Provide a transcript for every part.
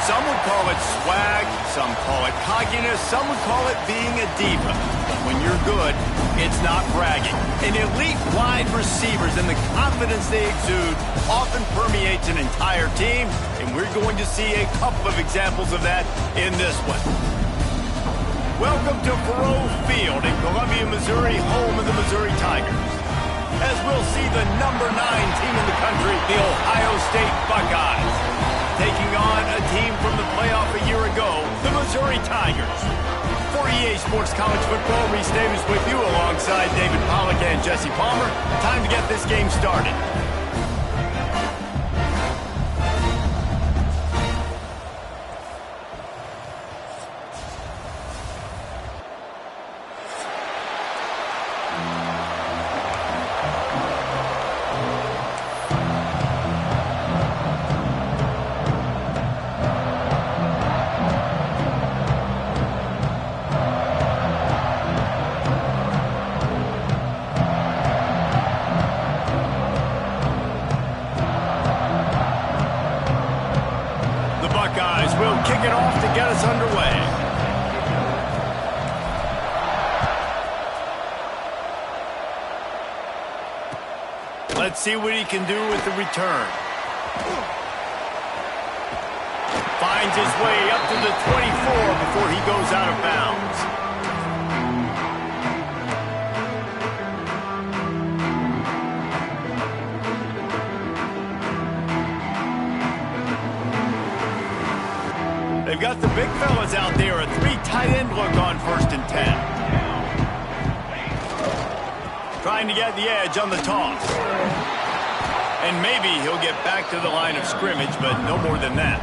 Some would call it swag, some call it cockiness, some would call it being a diva. But when you're good, it's not bragging. An elite wide receivers and the confidence they exude often permeates an entire team, and we're going to see a couple of examples of that in this one. Welcome to Faurot Field in Columbia, Missouri, home of the Missouri Tigers. As we'll see the #9 team in the country, the Ohio State Buckeyes, taking on a team from the playoff a year ago, the Missouri Tigers. For EA Sports College Football, Reese Davis with you alongside David Pollack and Jesse Palmer. Time to get this game started. We'll kick it off to get us underway. Let's see what he can do with the return. Finds his way up to the 24 before he goes out of bounds. They've got the big fellas out there, a 3 tight end look on 1st and 10. Trying to get the edge on the toss. And maybe he'll get back to the line of scrimmage, but no more than that.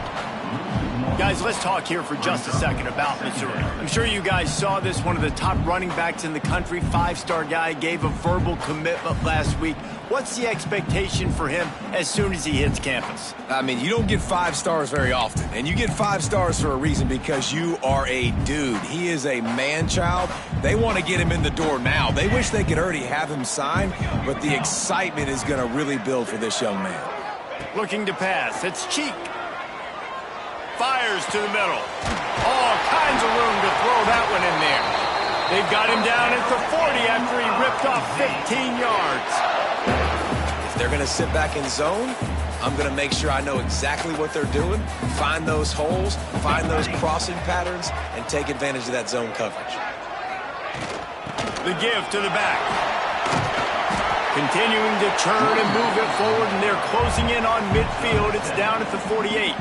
Guys, let's talk here for just a second about Missouri. I'm sure you guys saw this. One of the top running backs in the country, 5-star guy, gave a verbal commitment last week. What's the expectation for him as soon as he hits campus? I mean, you don't get 5 stars very often, and you get 5 stars for a reason, because you are a dude. He is a man-child. They want to get him in the door now. They wish they could already have him signed, but the excitement is going to really build for this young man. Looking to pass. It's Cheek. Fires to the middle. All kinds of room to throw that one in there. They've got him down at the 40 after he ripped off 15 yards. If they're going to sit back in zone, I'm going to make sure I know exactly what they're doing, find those holes, find those crossing patterns, and take advantage of that zone coverage. The give to the back. Continuing to churn and move it forward, and they're closing in on midfield. It's down at the 48.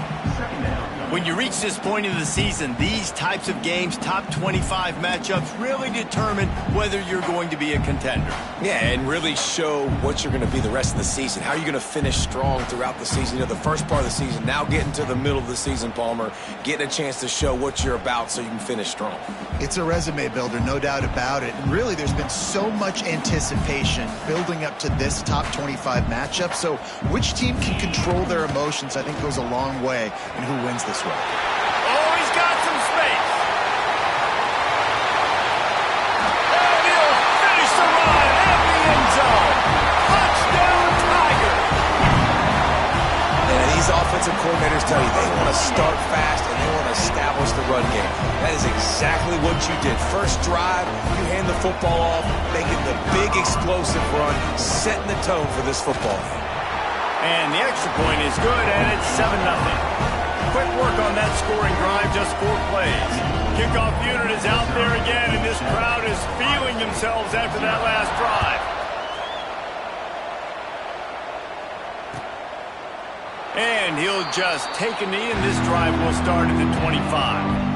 When you reach this point in the season, these types of games, top 25 matchups, really determine whether you're going to be a contender. Yeah, and really show what you're going to be the rest of the season. How are you going to finish strong throughout the season? You know, the first part of the season, now getting to the middle of the season, Palmer, getting a chance to show what you're about so you can finish strong. It's a resume builder, no doubt about it. And really, there's been so much anticipation building up to this top 25 matchup. So which team can control their emotions, I think, goes a long way in who wins this one. Oh, he's got some space. And he'll finish the run at the end zone. Touchdown, Tigers. And these offensive coordinators tell you they want to start fast and they want to establish the run game. That is exactly what you did. First drive, you hand the football off, making the big explosive run, setting the tone for this football game. And the extra point is good, and it's 7-0. Quick work on that scoring drive, just 4 plays. Kickoff unit is out there again, and this crowd is feeling themselves after that last drive. And he'll just take a knee, and this drive will start at the 25.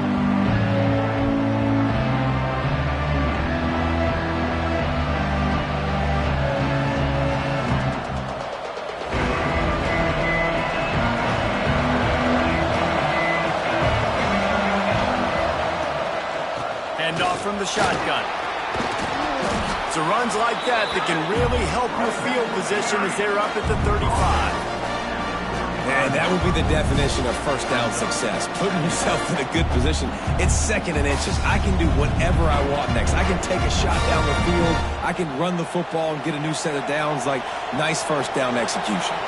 Off from the shotgun. So runs like that can really help your field position as they're up at the 35. And that would be the definition of first down success. Putting yourself in a good position. It's 2nd and inches. I can do whatever I want next. I can take a shot down the field. I can run the football and get a new set of downs. Like, nice first down execution.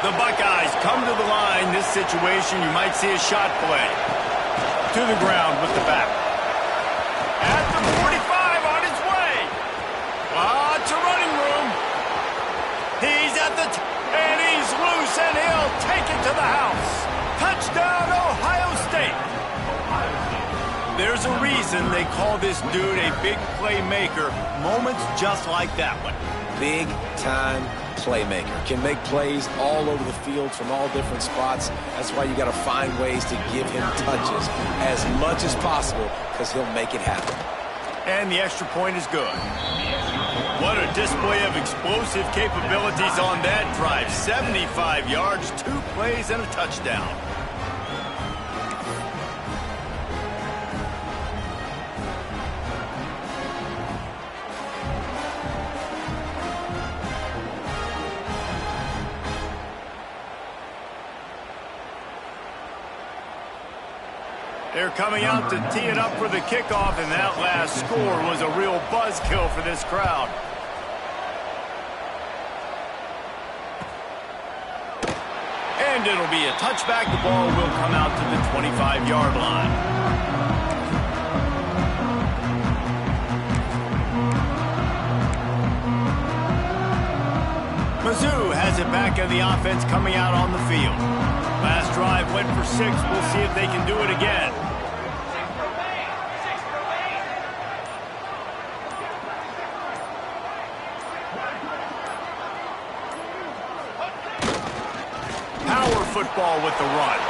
The Buckeyes come to the line. This situation, you might see a shot play. To the ground with the back. At the 45 on his way. Lots of running room. He's at the and he's loose, and he'll take it to the house. Touchdown, Ohio State. There's a reason they call this dude a big playmaker. Moments just like that one. Big-time playmaker. Can make plays all over the field from all different spots. That's why you got to find ways to give him touches as much as possible, because he'll make it happen. And the extra point is good. What a display of explosive capabilities on that drive. 75 yards, 2 plays, and a touchdown. They're coming out to tee it up for the kickoff, and that last score was a real buzzkill for this crowd. And it'll be a touchback. The ball will come out to the 25-yard line. Mizzou has it back in the offense coming out on the field. Last drive went for 6. We'll see if they can do it again. Power football with the run.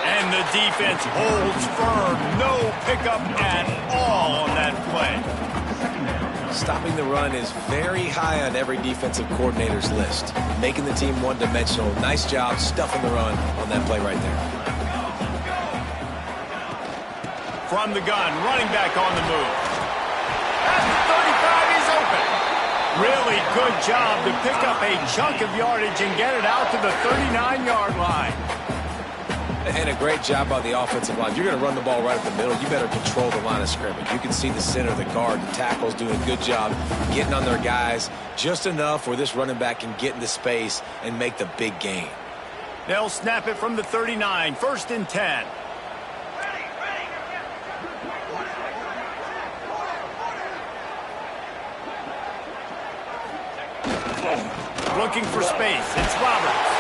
And the defense holds firm. No pickup at all on that play. Stopping the run is very high on every defensive coordinator's list. Making the team one-dimensional. Nice job stuffing the run on that play right there. From the gun, running back on the move. At the 35, he's open. Really good job to pick up a chunk of yardage and get it out to the 39-yard line. And a great job by the offensive line. You're going to run the ball right up the middle. You better control the line of scrimmage. You can see the center, the guard, the tackles doing a good job getting on their guys just enough where this running back can get into space and make the big gain. They'll snap it from the 39, 1st and 10. Looking for space. It's Roberts.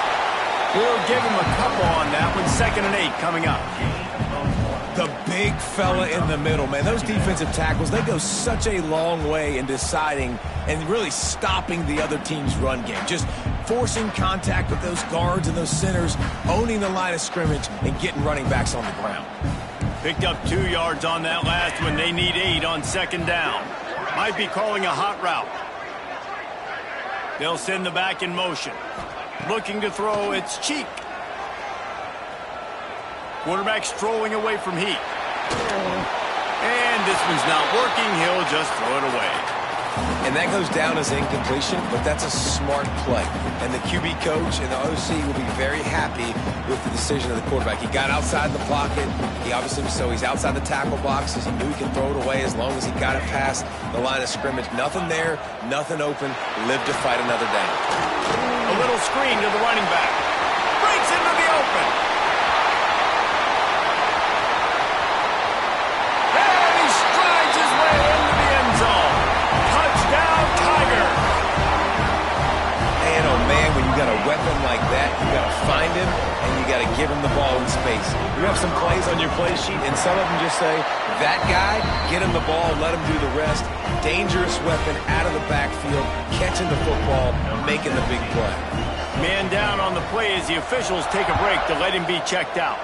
We'll give him a couple on that one. 2nd and 8 coming up. The big fella in the middle, man. Those defensive tackles, they go such a long way in deciding and really stopping the other team's run game. Just forcing contact with those guards and those centers, owning the line of scrimmage, and getting running backs on the ground. Picked up 2 yards on that last one. They need 8 on 2nd down. Might be calling a hot route. They'll send the back in motion. Looking to throw, it's Cheek. Quarterback strolling away from Heat. And this one's not working. He'll just throw it away. And that goes down as incompletion, but that's a smart play. And the QB coach and the OC will be very happy with the decision of the quarterback. He got outside the pocket. He's outside the tackle boxes. He knew he could throw it away as long as he got it past the line of scrimmage. Nothing there, nothing open. Live to fight another down. A little screen to the running back. Breaks into the open. And he strides his way into the end zone. Touchdown, Tiger. And oh man, when you got a weapon like that, you got to find him and you got to give him the ball in space. You have some plays on your play sheet, and some of them just say, that guy, get him the ball, let him do the rest. Dangerous weapon out of the backfield, catching the football, making the big play. Man down on the play as the officials take a break to let him be checked out.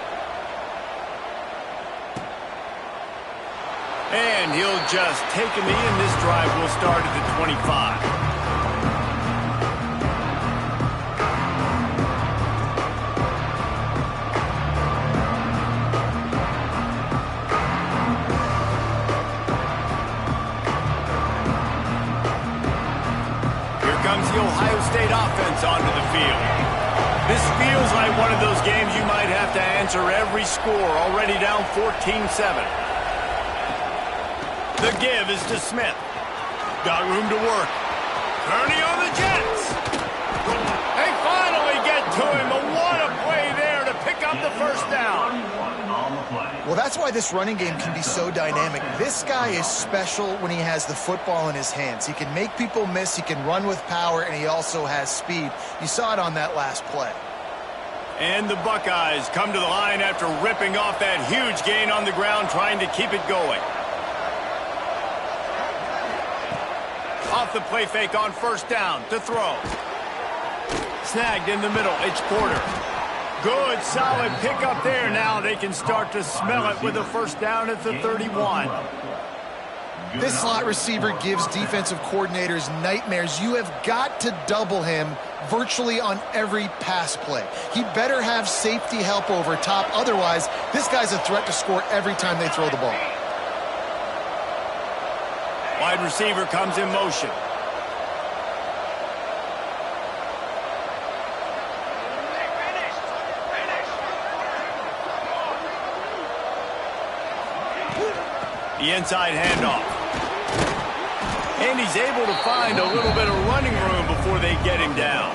And he'll just take him in. This drive will start at the 25. The Ohio State offense onto the field. This feels like one of those games you might have to answer every score. Already down 14-7. The give is to Smith. Got room to work. Kearney on the Jets. They finally get to Well, that's why this running game can be so dynamic. This guy is special when he has the football in his hands. He can make people miss, he can run with power, and he also has speed. You saw it on that last play. And the Buckeyes come to the line after ripping off that huge gain on the ground, trying to keep it going. Off the play fake on first down to throw. Snagged in the middle. It's Porter. Good, solid pickup there. Now they can start to smell it with a first down at the 31. This slot receiver gives defensive coordinators nightmares. You have got to double him virtually on every pass play. He better have safety help over top. Otherwise, this guy's a threat to score every time they throw the ball. Wide receiver comes in motion. The inside handoff. And he's able to find a little bit of running room before they get him down.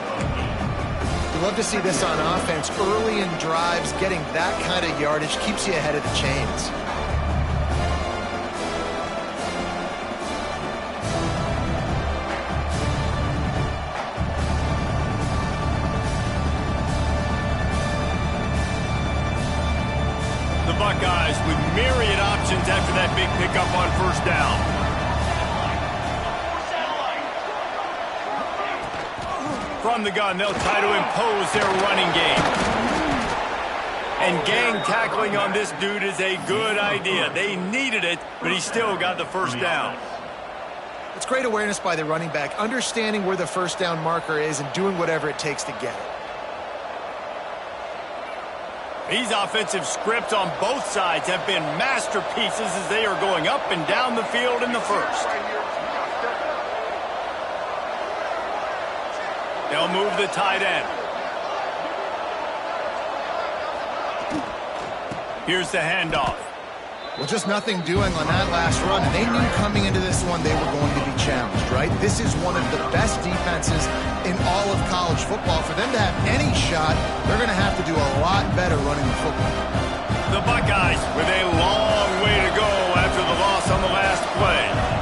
You love to see this on offense. Early in drives, getting that kind of yardage keeps you ahead of the chains. The Buckeyes with myriad options after that big pickup on first down. From the gun, they'll try to impose their running game. And gang tackling on this dude is a good idea. They needed it, but he still got the first down. It's great awareness by the running back, understanding where the first down marker is and doing whatever it takes to get it. These offensive scripts on both sides have been masterpieces as they are going up and down the field in the first. They'll move the tight end. Here's the handoff. Well, just nothing doing on that last run, and they knew coming into this one they were going to be challenged, right? This is one of the best defenses in all of college football. For them to have any shot, they're going to have to do a lot better running the football. The Buckeyes with a long way to go after the loss on the last play.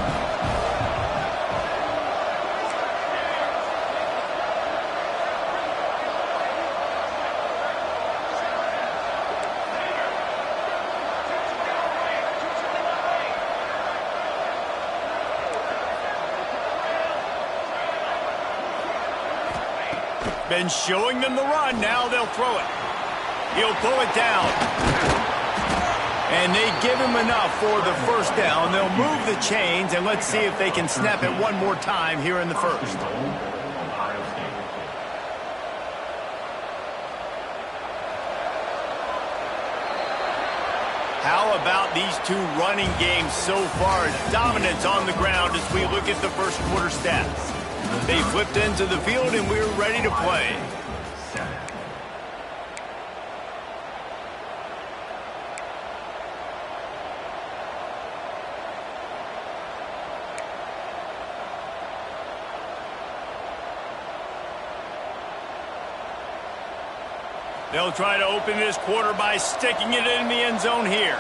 Been showing them the run. Now they'll throw it. He'll pull it down. And they give him enough for the first down. They'll move the chains, and let's see if they can snap it one more time here in the first. How about these two running games so far? Dominance on the ground as we look at the first quarter stats. They flipped into the field, and we're ready to play. They'll try to open this quarter by sticking it in the end zone here.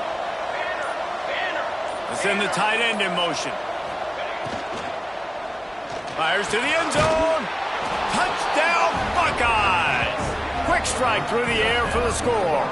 Let's send the tight end in motion. Fires to the end zone. Touchdown, Buckeyes. Quick strike through the air for the score.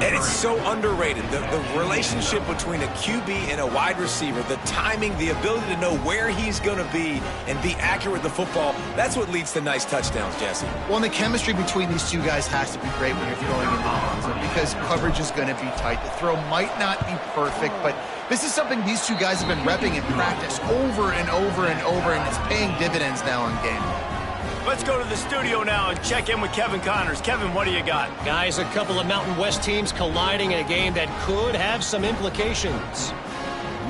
And it's so underrated. The relationship between a QB and a wide receiver, the timing, the ability to know where he's going to be and be accurate with the football, that's what leads to nice touchdowns, Jesse. Well, and the chemistry between these two guys has to be great when you're throwing into the end zone because coverage is going to be tight. The throw might not be perfect, but this is something these two guys have been repping in practice over and over and over, and it's paying dividends now on game. Let's go to the studio now and check in with Kevin Connors. Kevin, what do you got? Guys, a couple of Mountain West teams colliding in a game that could have some implications.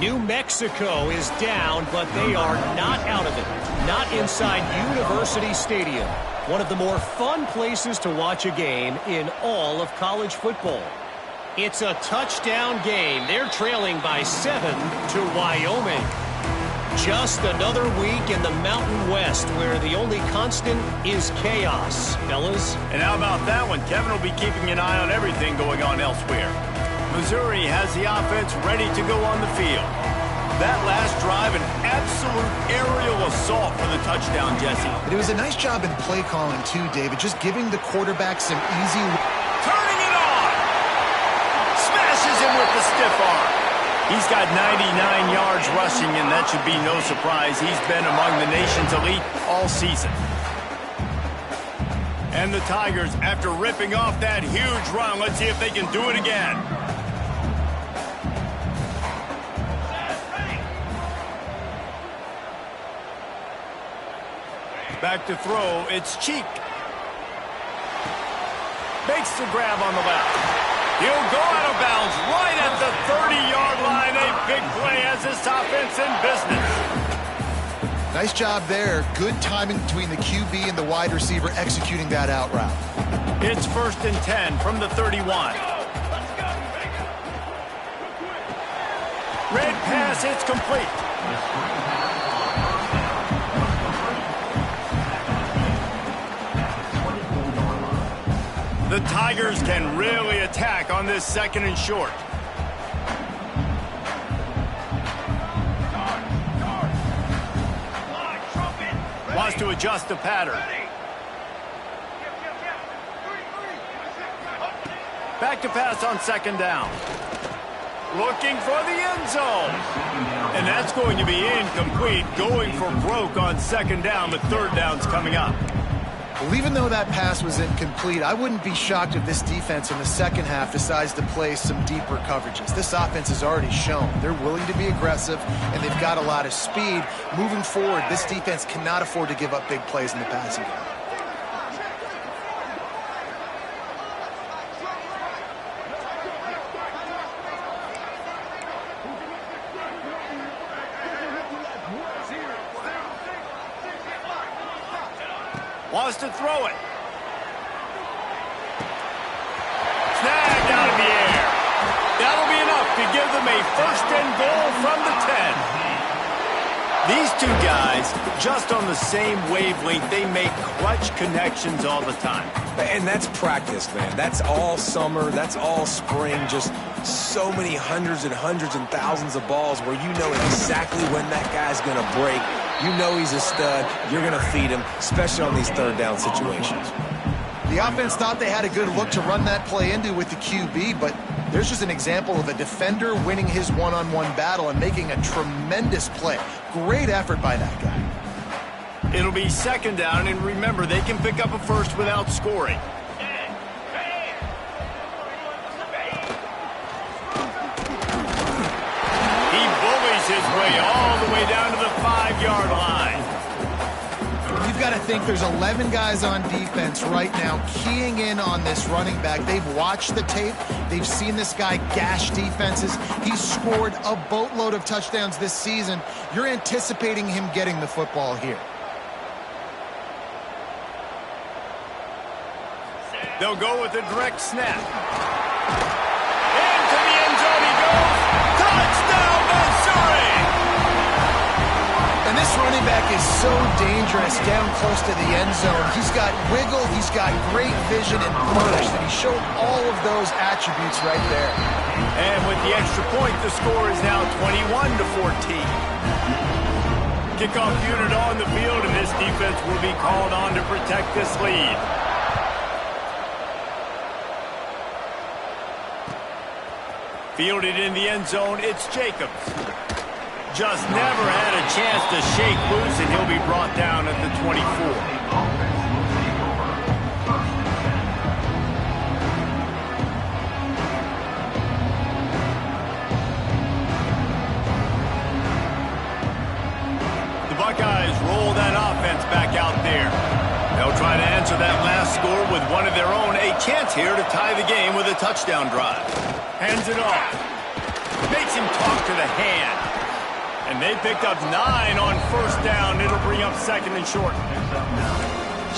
New Mexico is down, but they are not out of it. Not inside University Stadium, one of the more fun places to watch a game in all of college football. It's a touchdown game. They're trailing by 7 to Wyoming. Just another week in the Mountain West where the only constant is chaos, fellas. And how about that one? Kevin will be keeping an eye on everything going on elsewhere. Missouri has the offense ready to go on the field. That last drive, an absolute aerial assault for the touchdown, Jesse. It was a nice job in play calling, too, David, just giving the quarterback some easy... Turning it on! Smashes him with the stiff arm. He's got 99 yards rushing, and that should be no surprise. He's been among the nation's elite all season. And the Tigers, after ripping off that huge run, let's see if they can do it again. Back to throw, it's Cheek. Makes the grab on the left. He'll go out of bounds right at the 30-yard line. A big play as this offense in business. Nice job there. Good timing between the QB and the wide receiver executing that out route. It's 1st and 10 from the 31. Red pass, it's complete. The Tigers can really attack on this 2nd and short. Wants to adjust the pattern. Back to pass on 2nd down. Looking for the end zone. And that's going to be incomplete. Going for broke on 2nd down, but 3rd down's coming up. Well, even though that pass was incomplete, I wouldn't be shocked if this defense in the second half decides to play some deeper coverages. This offense has already shown they're willing to be aggressive, and they've got a lot of speed. Moving forward, this defense cannot afford to give up big plays in the passing game. Wants to throw it. Snagged out of the air. That'll be enough to give them a 1st and goal from the 10. These two guys, just on the same wavelength, they make clutch connections all the time. And that's practice, man. That's all summer. That's all spring. Just so many hundreds and thousands of balls where you know exactly when that guy's going to break. You know he's a stud. You're going to feed him, especially on these 3rd down situations. The offense thought they had a good look to run that play into with the QB, but there's just an example of a defender winning his one-on-one battle and making a tremendous play. Great effort by that guy. It'll be 2nd down, and remember, they can pick up a 1st without scoring. He bullies his way all the way down to the 5-yard line. You've got to think there's 11 guys on defense right now keying in on this running back. They've watched the tape. They've seen this guy gash defenses. He's scored a boatload of touchdowns this season. You're anticipating him getting the football here. They'll go with a direct snap. Into the end zone he goes. Touchdown, Missouri! And this running back is so dangerous down close to the end zone. He's got wiggle, he's got great vision and burst, and he showed all of those attributes right there. And with the extra point, the score is now 21-14. Kickoff unit on the field, and this defense will be called on to protect this lead. Fielded in the end zone, it's Jacobs. Just never had a chance to shake loose, and he'll be brought down at the 24. The Buckeyes roll that offense back out there. They'll try to answer that last score with one of their own. A chance here to tie the game with a touchdown drive. Hands it off. Makes him talk to the hand. And they picked up 9 on 1st down. It'll bring up 2nd and short.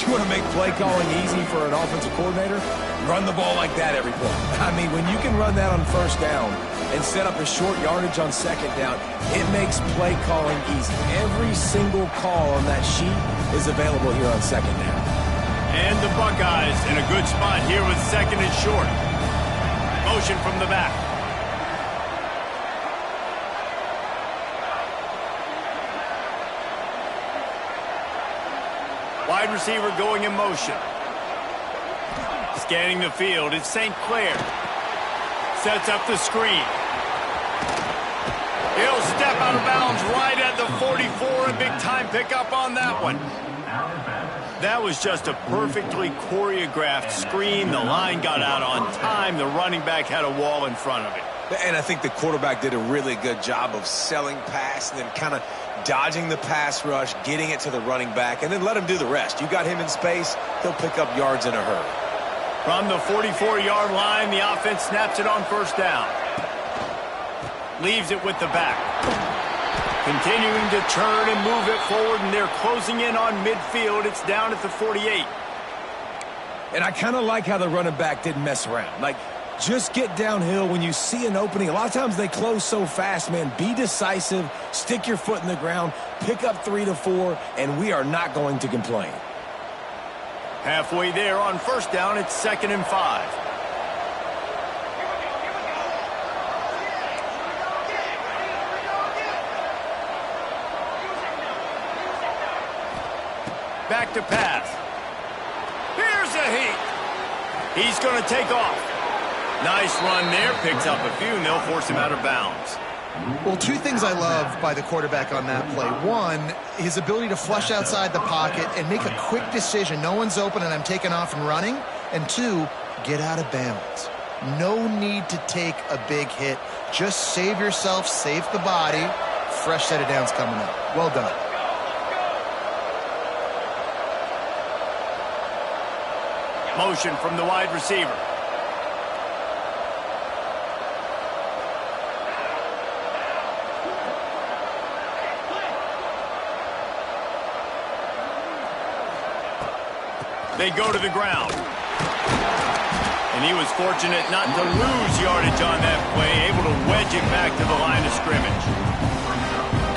You want to make play calling easy for an offensive coordinator? Run the ball like that every play. I mean, when you can run that on first down and set up a short yardage on second down, it makes play calling easy. Every single call on that sheet is available here on second down. And the Buckeyes in a good spot here with second and short. Motion from the back. Wide receiver going in motion. Scanning the field, it's St. Clair. Sets up the screen. He'll step out of bounds right at the 44, and big time pickup on that one. That was just a perfectly choreographed screen. The line got out on time. The running back had a wall in front of it. And I think the quarterback did a really good job of selling pass and then kind of dodging the pass rush, getting it to the running back, and then let him do the rest. You got him in space, he'll pick up yards in a hurry. From the 44-yard line, the offense snaps it on first down. Leaves it with the back. Continuing to turn and move it forward, and they're closing in on midfield. It's down at the 48. And I kind of like how the running back didn't mess around. Like, just get downhill when you see an opening. A lot of times they close so fast, man. Be decisive, stick your foot in the ground, pick up 3 to 4, and we are not going to complain. Halfway there on first down, it's 2nd and 5. Back to pass. Here's a heat. He's going to take off. Nice run there. Picks up a few, and they'll force him out of bounds. Well, two things I love by the quarterback on that play. One, his ability to flush outside the pocket and make a quick decision. No one's open, and I'm taking off and running. And two, get out of bounds. No need to take a big hit. Just save yourself, save the body. Fresh set of downs coming up. Well done. Motion from the wide receiver. They go to the ground. And he was fortunate not to lose yardage on that play, able to wedge it back to the line of scrimmage.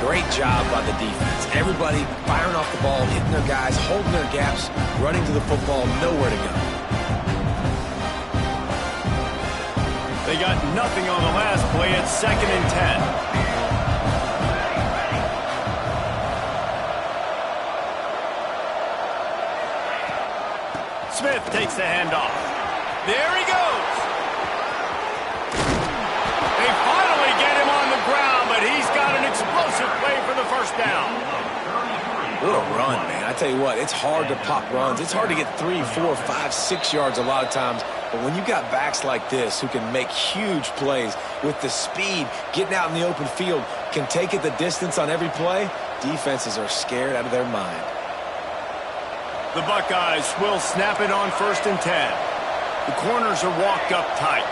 Great job by the defense. Everybody firing off the ball, hitting their guys, holding their gaps, running to the football, nowhere to go. They got nothing on the last play at 2nd and 10. Smith takes the handoff. There he goes. They finally get him on the ground, but he's got an explosive play for the first down. What a run, man. I tell you what, it's hard to pop runs. It's hard to get 3, 4, 5, 6 yards a lot of times. But when you got backs like this who can make huge plays with the speed, getting out in the open field, can take it the distance on every play, defenses are scared out of their mind. The Buckeyes will snap it on 1st and 10. The corners are walked up tight.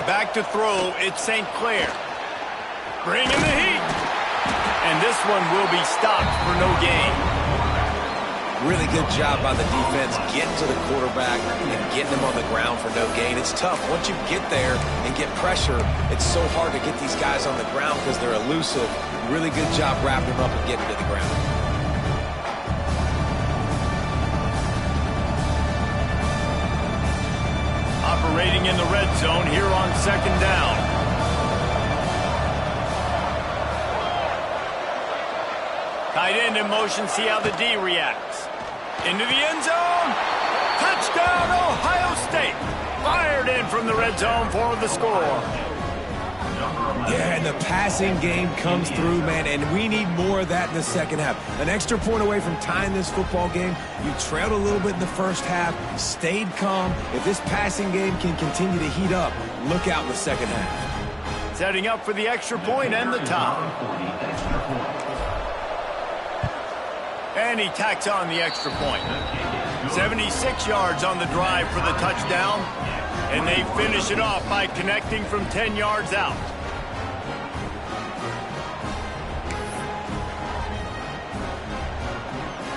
Back to throw, it's St. Clair. Bringing the heat. And this one will be stopped for no gain. Really good job by the defense getting to the quarterback and getting him on the ground for no gain. It's tough. Once you get there and get pressure, it's so hard to get these guys on the ground because they're elusive. Really good job wrapping them up and getting to the ground. Operating in the red zone here on 2nd down. Tight end in motion, see how the D reacts. Into the end zone. Touchdown, Ohio State. Fired in from the red zone for the score. Yeah, and the passing game comes through, man, and we need more of that in the second half. An extra point away from tying this football game. You trailed a little bit in the first half, stayed calm. If this passing game can continue to heat up, look out in the second half. Setting up for the extra point and the tie. And he tacks on the extra point. 76 yards on the drive for the touchdown. And they finish it off by connecting from 10 yards out.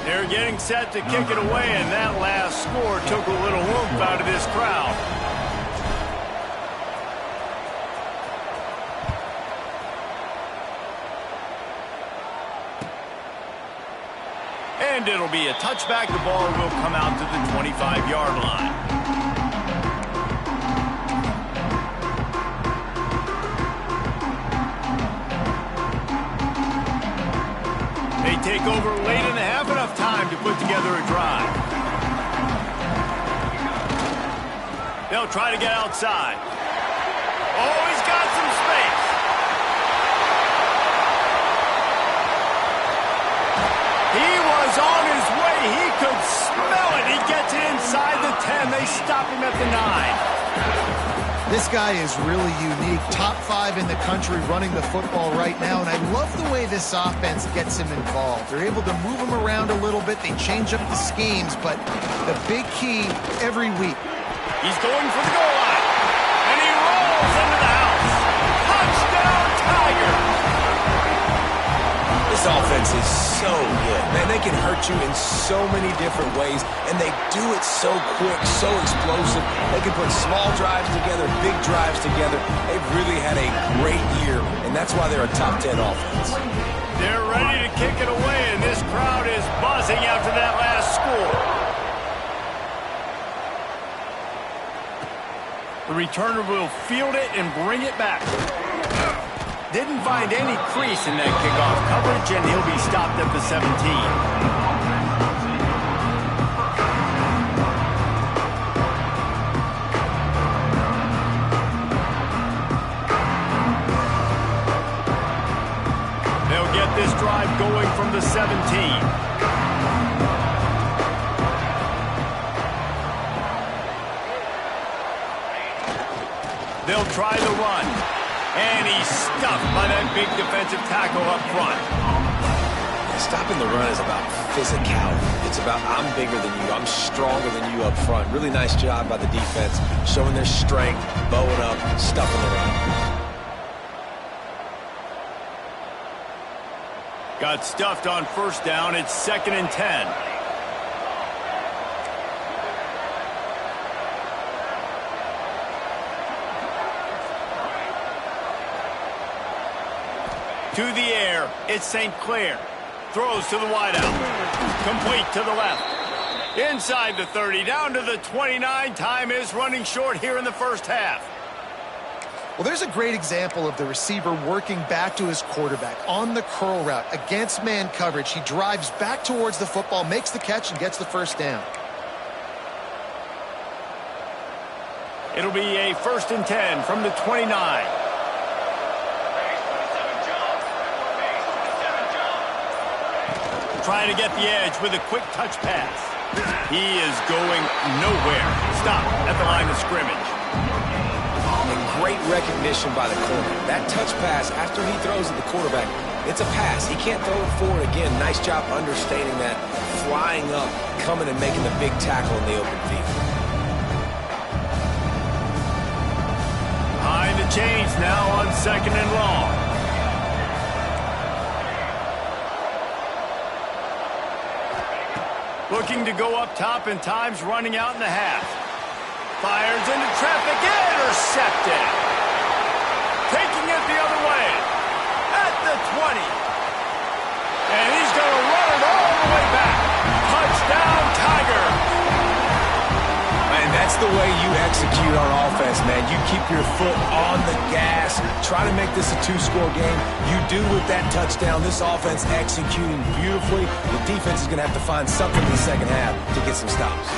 They're getting set to kick it away, and that last score took a little oomph out of this crowd. And it'll be a touchback. The ball will come out to the 25-yard line. They take over late in the half, enough time to put together a drive. They'll try to get outside. Oh, he's got some space. He was on his way. He could smell it. He gets it inside the 10. They stop him at the 9. This guy is really unique. Top 5 in the country running the football right now, and I love the way this offense gets him involved. They're able to move him around a little bit. They change up the schemes, but the big key every week. He's going for the goal line, and he rolls into the house. Touchdown, Tiger! This offense is so good, man. They can hurt you in so many different ways, and they do it so quick, so explosive. They can put small drives together, big drives together. They've really had a great year, and that's why they're a top 10 offense. They're ready to kick it away, and this crowd is buzzing after that last score. The returner will field it and bring it back. Didn't find any crease in that kickoff coverage, and he'll be stopped at the 17. They'll get this drive going from the 17. They'll try the run. And he's stuffed by that big defensive tackle up front. Stopping the run is about physicality. It's about I'm bigger than you, I'm stronger than you up front. Really nice job by the defense, showing their strength, bowing up, stuffing the run. Got stuffed on first down. It's 2nd and 10. To the air, it's St. Clair. Throws to the wideout. Complete to the left. Inside the 30, down to the 29. Time is running short here in the first half. Well, there's a great example of the receiver working back to his quarterback on the curl route against man coverage. He drives back towards the football, makes the catch, and gets the first down. It'll be a 1st and 10 from the 29. Trying to get the edge with a quick touch pass. He is going nowhere. Stop at the line of scrimmage. And great recognition by the corner. That touch pass, after he throws at the quarterback, it's a pass. He can't throw it forward again. Nice job understanding that. Flying up, coming and making the big tackle in the open field. Behind the chains now on 2nd and long. Looking to go up top, and time's running out in the half. Fires into traffic, intercepted. Taking it the other way. At the 20. And he's going to run it all the way back. Touchdown, Tiger. And that's the way you execute on offense, man. You keep your foot on the gas. Try to make this a 2-score game. You do with that touchdown. This offense executing beautifully. The defense is going to have to find something in the second half to get some stops.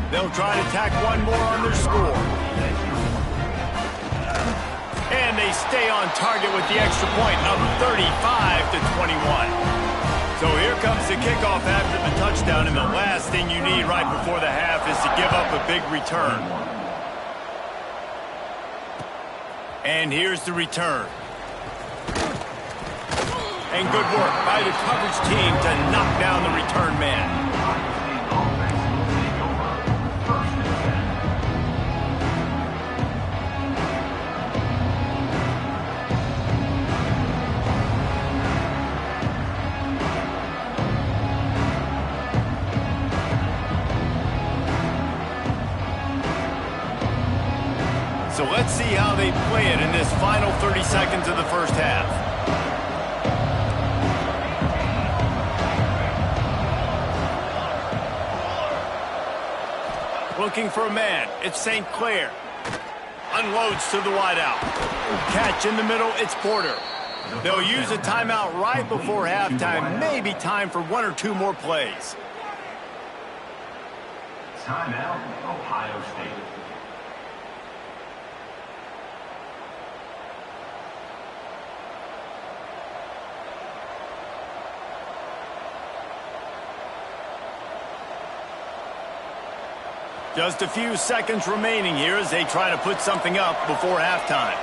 They'll try to tack one more on their score. And they stay on target with the extra point of 35-21. So here comes the kickoff after the touchdown, and the last thing you need right before the half is to give up a big return. And here's the return. And good work by the coverage team to knock down the return man. So let's see how they play it in this final 30 seconds of the first half. Looking for a man. It's St. Clair. Unloads to the wideout. Catch in the middle. It's Porter. They'll use a timeout right before halftime. Maybe time for one or two more plays. Timeout, Ohio State. Just a few seconds remaining here as they try to put something up before halftime.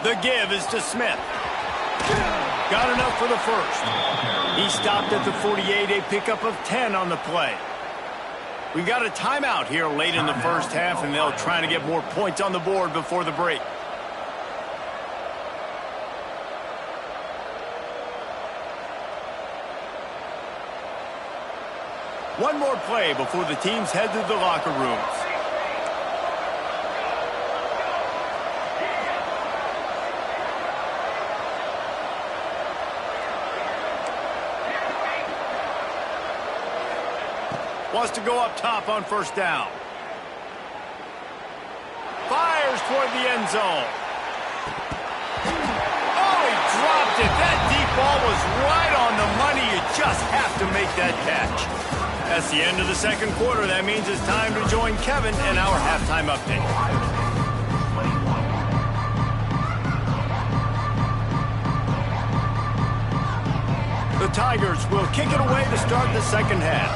The give is to Smith. Got enough for the first. He stopped at the 48, a pickup of 10 on the play. We've got a timeout here late in the first half, and they'll try to get more points on the board before the break. One more play before the teams head to the locker rooms. Wants to go up top on first down. Fires toward the end zone. Oh, he dropped it. That deep ball was right on the money. You just have to make that catch. That's the end of the second quarter. That means it's time to join Kevin and our halftime update. The Tigers will kick it away to start the second half.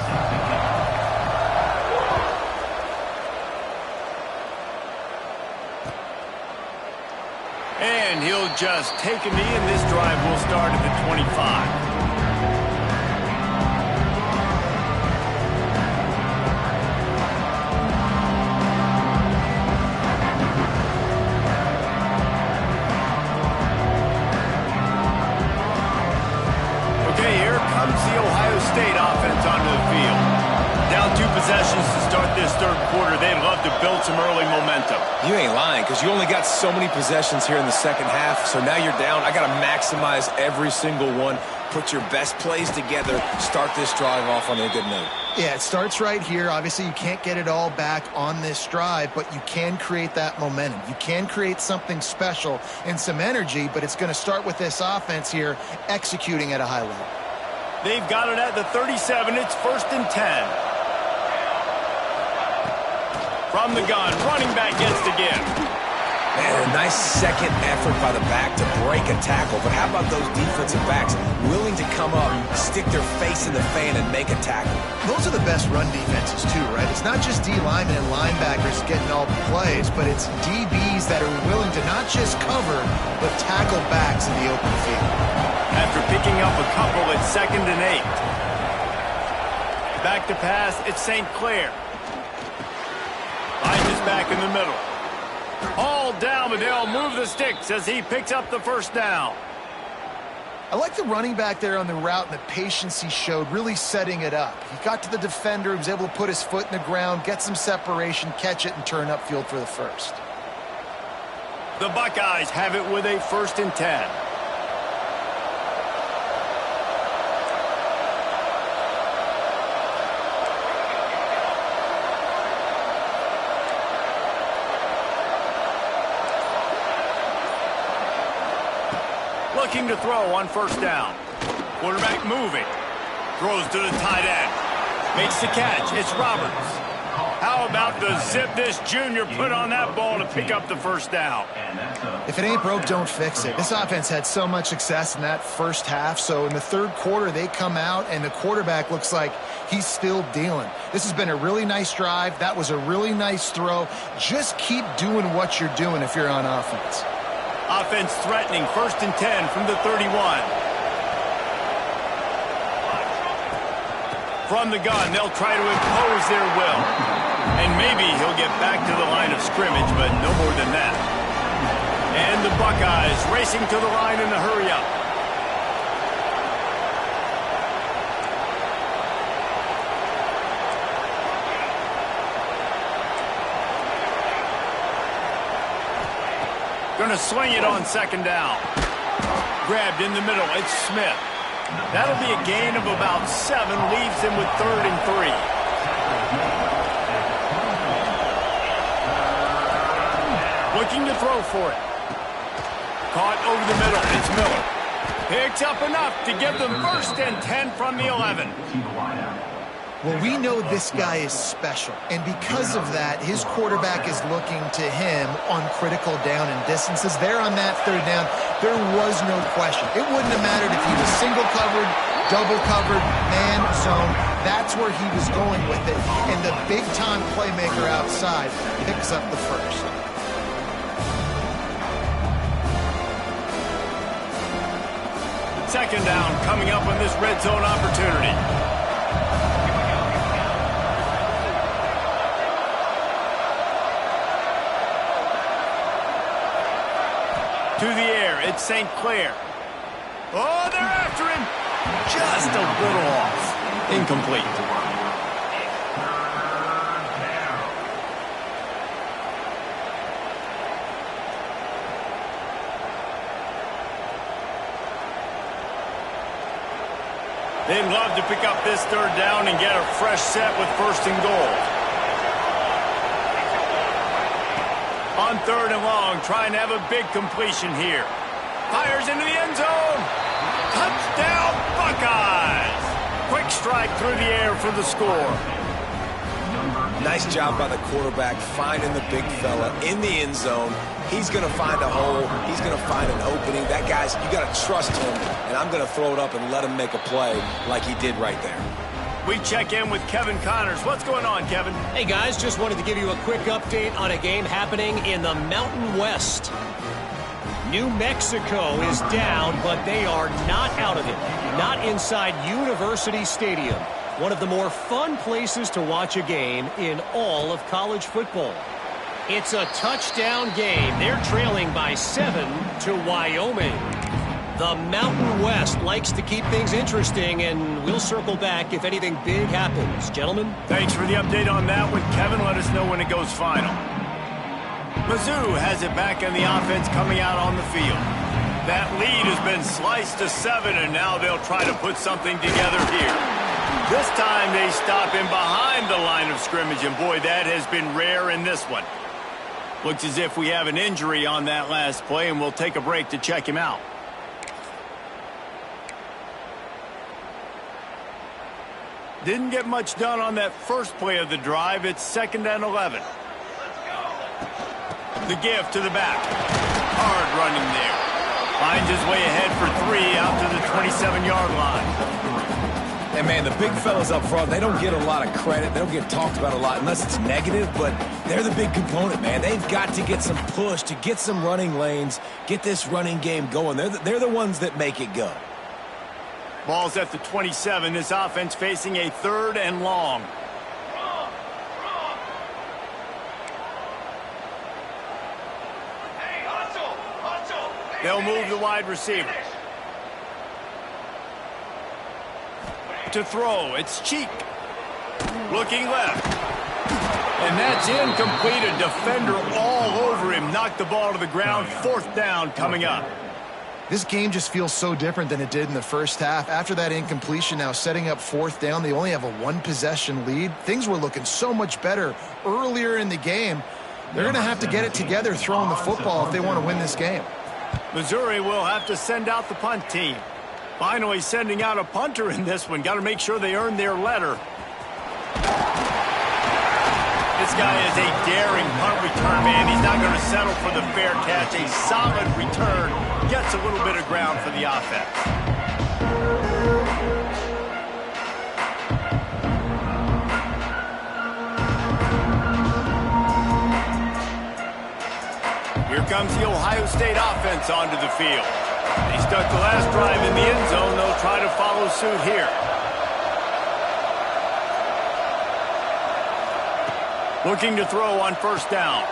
And he'll just take a knee, and this drive will start at the 25. The Ohio State offense onto the field. Down 2 possessions to start this third quarter. They'd love to build some early momentum. You ain't lying, because you only got so many possessions here in the second half, so now you're down. I got to maximize every single one. Put your best plays together. Start this drive off on a good note. Yeah, it starts right here. Obviously, you can't get it all back on this drive, but you can create that momentum. You can create something special and some energy, but it's going to start with this offense here executing at a high level. They've got it at the 37. It's 1st and 10. From the gun, running back gets the give. Man, a nice second effort by the back to break a tackle. But how about those defensive backs willing to come up, stick their face in the fan, and make a tackle? Those are the best run defenses, too, right? It's not just D linemen and linebackers getting all the plays, but it's DBs that are willing to not just cover, but tackle backs in the open field. After picking up a couple, it's 2nd and 8. Back to pass, it's St. Clair. Line is back in the middle. All down, but they'll move the sticks as he picks up the first down. I like the running back there on the route and the patience he showed, really setting it up. He got to the defender, he was able to put his foot in the ground, get some separation, catch it, and turn upfield for the first. The Buckeyes have it with a 1st and 10. Looking to throw on first down. Quarterback moving. Throws to the tight end. Makes the catch. It's Roberts. How about the zip this junior put on that ball to pick up the first down? If it ain't broke, don't fix it. This offense had so much success in that first half, so in the third quarter they come out and the quarterback looks like he's still dealing. This has been a really nice drive. That was a really nice throw. Just keep doing what you're doing if you're on offense. Offense threatening, 1st and 10 from the 31. From the gun, they'll try to impose their will. And maybe he'll get back to the line of scrimmage, but no more than that. And the Buckeyes racing to the line in a hurry-up. Going to swing it on 2nd down. Grabbed in the middle. It's Smith. That'll be a gain of about 7. Leaves him with 3rd and 3. Looking to throw for it. Caught over the middle. It's Miller. Picks up enough to give them 1st and 10 from the 11. Well, we know this guy is special, and because of that, his quarterback is looking to him on critical down and distances. There on that 3rd down, there was no question. It wouldn't have mattered if he was single covered, double covered, man zone. That's where he was going with it, and the big-time playmaker outside picks up the 1st. Second down coming up on this red zone opportunity. To the air, it's St. Clair. Oh, they're after him. Just a little off. Incomplete. They'd love to pick up this 3rd down and get a fresh set with 1st and goal. On 3rd and long, trying to have a big completion here. Fires into the end zone. Touchdown, Buckeyes! Quick strike through the air for the score. Nice job by the quarterback finding the big fella in the end zone. He's going to find a hole. He's going to find an opening. That guy's, you got to trust him, and I'm going to throw it up and let him make a play like he did right there. We check in with Kevin Connors. What's going on, Kevin? Hey, guys, just wanted to give you a quick update on a game happening in the Mountain West. New Mexico is down, but they are not out of it. Not inside University Stadium, one of the more fun places to watch a game in all of college football. It's a touchdown game. They're trailing by 7 to Wyoming. The Mountain West likes to keep things interesting, and we'll circle back if anything big happens. Gentlemen? Thanks for the update on that one, Kevin. Let us know when it goes final. Mizzou has it back in the offense coming out on the field. That lead has been sliced to 7, and now they'll try to put something together here. This time they stop him behind the line of scrimmage, and boy, that has been rare in this one. Looks as if we have an injury on that last play, and we'll take a break to check him out. Didn't get much done on that first play of the drive. It's 2nd and 11. The give to the back. Hard running there. Finds his way ahead for 3 out to the 27-yard line. And, man, the big fellas up front, they don't get a lot of credit. They don't get talked about a lot unless it's negative, but they're the big component, man. They've got to get some push to get some running lanes, get this running game going. They're the ones that make it go. Ball's at the 27. This offense facing a 3rd and long. They'll move the wide receiver. To throw, it's Cheek. Looking left. And that's incomplete. A defender all over him. Knocked the ball to the ground. 4th down coming up. This game just feels so different than it did in the first half. After that incompletion, now setting up 4th down, they only have a 1-possession lead. Things were looking so much better earlier in the game. They're going to have to get it together throwing the football if they want to win this game. Missouri will have to send out the punt team. Finally sending out a punter in this one. Got to make sure they earn their letter. This guy is a daring punt return man. He's not going to settle for the fair catch. A solid return gets a little bit of ground for the offense. Here comes the Ohio State offense onto the field. They stuck the last drive in the end zone. They'll try to follow suit here. Looking to throw on first down.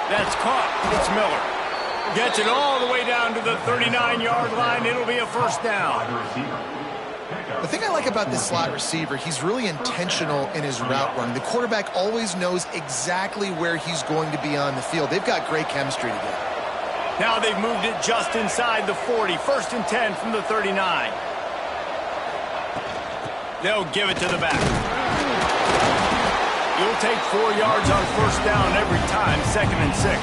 That's caught. It's Miller. Gets it all the way down to the 39-yard line. It'll be a first down. The thing I like about this slot receiver, he's really intentional in his route running. The quarterback always knows exactly where he's going to be on the field. They've got great chemistry together. Now they've moved it just inside the 40. First and 10 from the 39. They'll give it to the back. You'll take 4 yards on first down every time, 2nd and 6.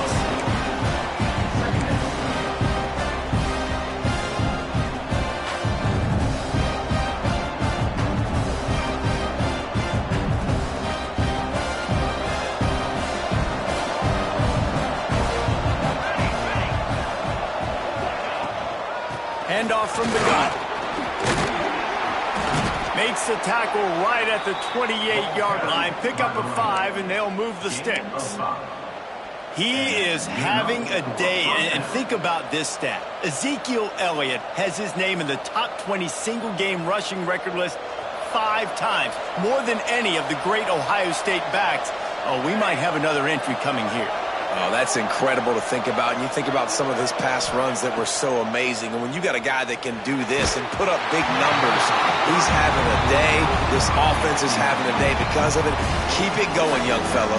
Handoff from the gun. Makes the tackle right at the 28-yard line. Pick up a 5, and they'll move the sticks. He is having a day, and think about this stat. Ezekiel Elliott has his name in the top 20 single-game rushing record list 5 times, more than any of the great Ohio State backs. Oh, we might have another entry coming here. Oh, that's incredible to think about. And you think about some of his past runs that were so amazing. And when you got a guy that can do this and put up big numbers, he's having a day. This offense is having a day because of it. Keep it going, young fella.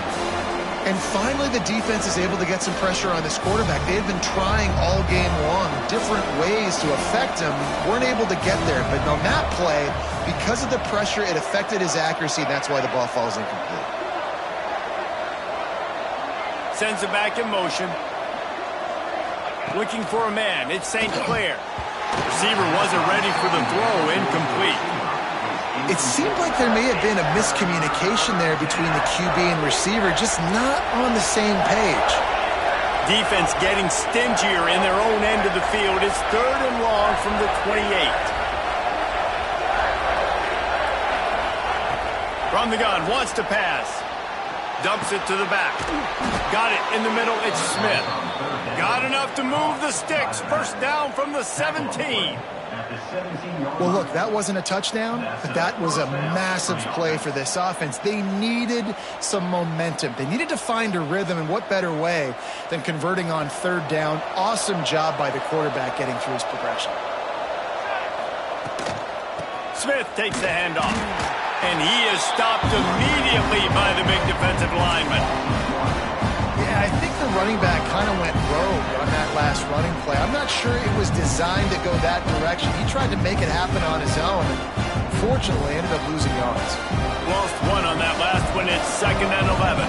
And finally, the defense is able to get some pressure on this quarterback. They had been trying all game long different ways to affect him. Weren't able to get there. But on that play, because of the pressure, it affected his accuracy. And that's why the ball falls incomplete. Sends it back in motion. Looking for a man. It's St. Clair. Receiver wasn't ready for the throw. Incomplete. It seemed like there may have been a miscommunication there between the QB and receiver, just not on the same page. Defense getting stingier in their own end of the field. It's 3rd and long from the 28. From the gun, wants to pass. Dumps it to the back. Got it in the middle. It's Smith. Got enough to move the sticks. First down from the 17. Well, look, that wasn't a touchdown, but that was a massive play for this offense. They needed some momentum. They needed to find a rhythm, and what better way than converting on 3rd down. Awesome job by the quarterback getting through his progression. Smith takes the handoff. And he is stopped immediately by the big defensive lineman. Yeah, I think the running back kind of went rogue on that last running play. I'm not sure it was designed to go that direction. He tried to make it happen on his own, and unfortunately ended up losing yards. Lost 1 on that last one. It's 2nd and 11.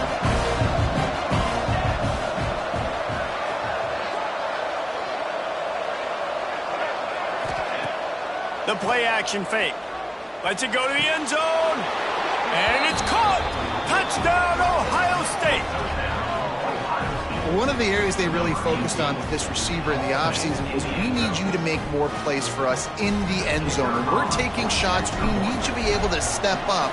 The play action fake. Lets it go to the end zone. And it's caught. Touchdown, Ohio State. One of the areas they really focused on with this receiver in the offseason was we need you to make more plays for us in the end zone. When we're taking shots, we need to be able to step up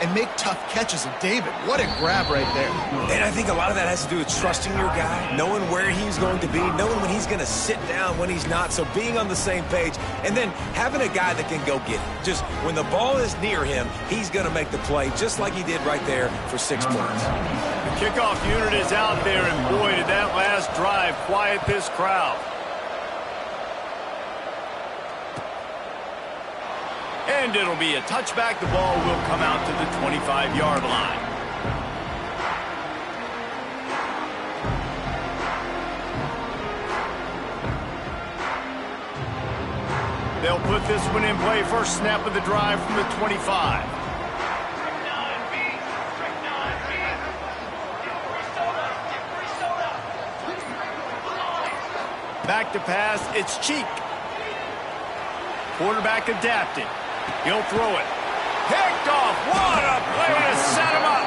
and make tough catches. And David, what a grab right there. And I think a lot of that has to do with trusting your guy, knowing where he's going to be, knowing when he's going to sit down, when he's not. So being on the same page, and then having a guy that can go get it. Just when the ball is near him, he's going to make the play just like he did right there for 6 points. The kickoff unit is out there, and boy, did that last drive quiet this crowd. And it'll be a touchback. The ball will come out to the 25-yard line. They'll put this one in play. First snap of the drive from the 25. Back to pass. It's Cheek. Quarterback adapted. He'll throw it. Picked off. What a play to set him up.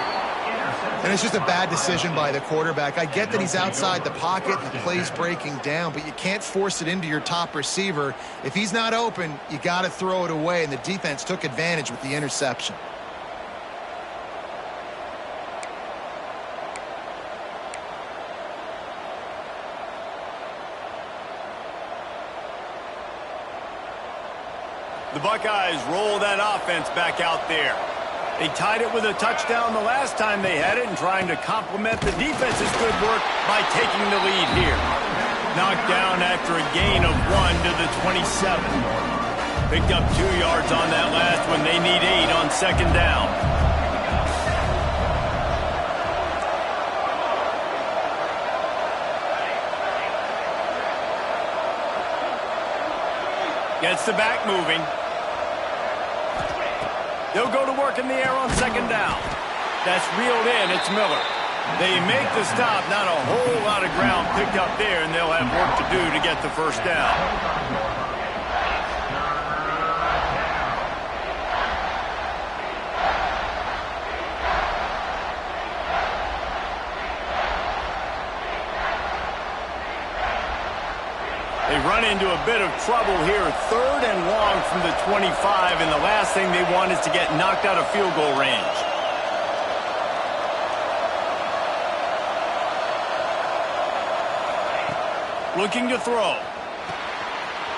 And it's just a bad decision by the quarterback. I get that he's outside the pocket and the play's breaking down, but you can't force it into your top receiver. If he's not open, you got to throw it away, and the defense took advantage with the interception. The Buckeyes roll that offense back out there. They tied it with a touchdown the last time they had it and trying to complement the defense's good work by taking the lead here. Knocked down after a gain of 1 to the 27. Picked up 2 yards on that last one. They need 8 on second down. Gets the back moving. They'll go to work in the air on second down. That's reeled in. It's Miller. They make the stop. Not a whole lot of ground picked up there, and they'll have work to do to get the first down. They run into a bit of trouble here. 3rd and long from the 25, and the last thing they want is to get knocked out of field goal range. Looking to throw.